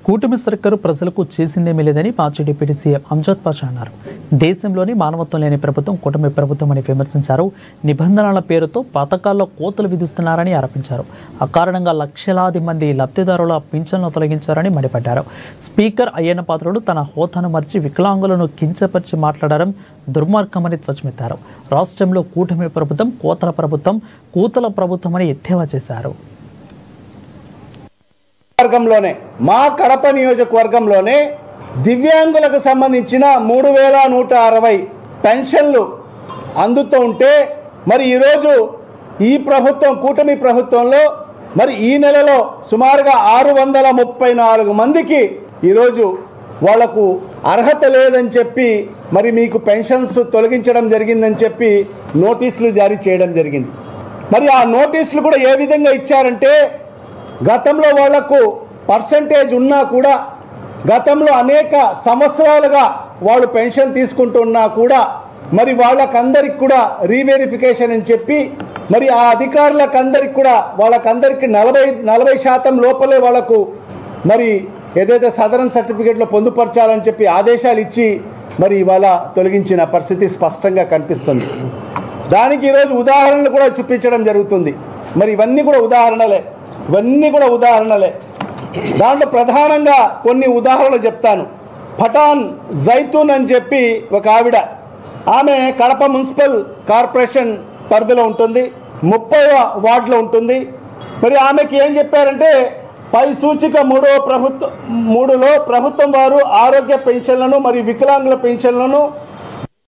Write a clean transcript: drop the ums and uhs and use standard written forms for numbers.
కూటమి సర్కారు ప్రజలకు చేసిందేమీ లేదని మాజీ డిప్యూటీ సీఎం అంజద్ బాషా అన్నారు. దేశంలోని మానవత్వం లేని ప్రభుత్వం కూటమి ప్రభుత్వం అని విమర్శించారు. నిబంధనల పేరుతో పథకాల్లో కోతలు విధిస్తున్నారని ఆరోపించారు. అకారణంగా లక్షలాది మంది లబ్ధిదారుల పింఛన్లు తొలగించారని మండిపడ్డారు. స్పీకర్ అయ్యన్న పాత్రుడు తన హోదాను మర్చి వికలాంగులను కించపరిచి మాట్లాడడం దుర్మార్గమని ధ్వజమెత్తారు. రాష్ట్రంలో కూటమి ప్రభుత్వం కూతల ప్రభుత్వం అని ఎద్దేవా చేశారు. మా కడప నియోజకవర్గంలోనే దివ్యాంగులకు సంబంధించిన 3160 పెన్షన్లు అందుతూ ఉంటే మరి ఈరోజు ఈ ప్రభుత్వం కూటమి ప్రభుత్వంలో మరి ఈ నెలలో సుమారుగా 634 మందికి ఈరోజు వాళ్లకు అర్హత లేదని చెప్పి మరి మీకు పెన్షన్స్ తొలగించడం జరిగిందని చెప్పి నోటీసులు జారీ చేయడం జరిగింది. మరి ఆ నోటీసులు కూడా ఏ విధంగా ఇచ్చారంటే గతంలో వాళ్లకు పర్సంటేజ్ ఉన్నా కూడా గతంలో అనేక సంవత్సరాలుగా వాళ్ళు పెన్షన్ తీసుకుంటున్నా కూడా మరి వాళ్ళకందరికి కూడా రీవెరిఫికేషన్ అని చెప్పి మరి ఆ అధికారులకందరికి కూడా వాళ్ళకందరికి 40% లోపలే వాళ్ళకు మరి ఏదైతే సదరన్ సర్టిఫికేట్లో పొందుపరచాలని చెప్పి ఆదేశాలు ఇచ్చి మరి ఇవాళ తొలగించిన పరిస్థితి స్పష్టంగా కనిపిస్తుంది. దానికి ఈరోజు ఉదాహరణలు కూడా చూపించడం జరుగుతుంది. మరి ఇవన్నీ కూడా ఉదాహరణలే. దాంట్లో ప్రధానంగా కొన్ని ఉదాహరణలు చెప్తాను. పఠాన్ జైతూన్ అని చెప్పి ఒక ఆవిడ, ఆమె కడప మున్సిపల్ కార్పొరేషన్ పరిధిలో ఉంటుంది, 30వ వార్డులో ఉంటుంది. మరి ఆమెకి ఏం చెప్పారంటే పై సూచిక 3లో ప్రభుత్వం వారు ఆరోగ్య పెన్షన్లను మరియు వికలాంగుల పెన్షన్లను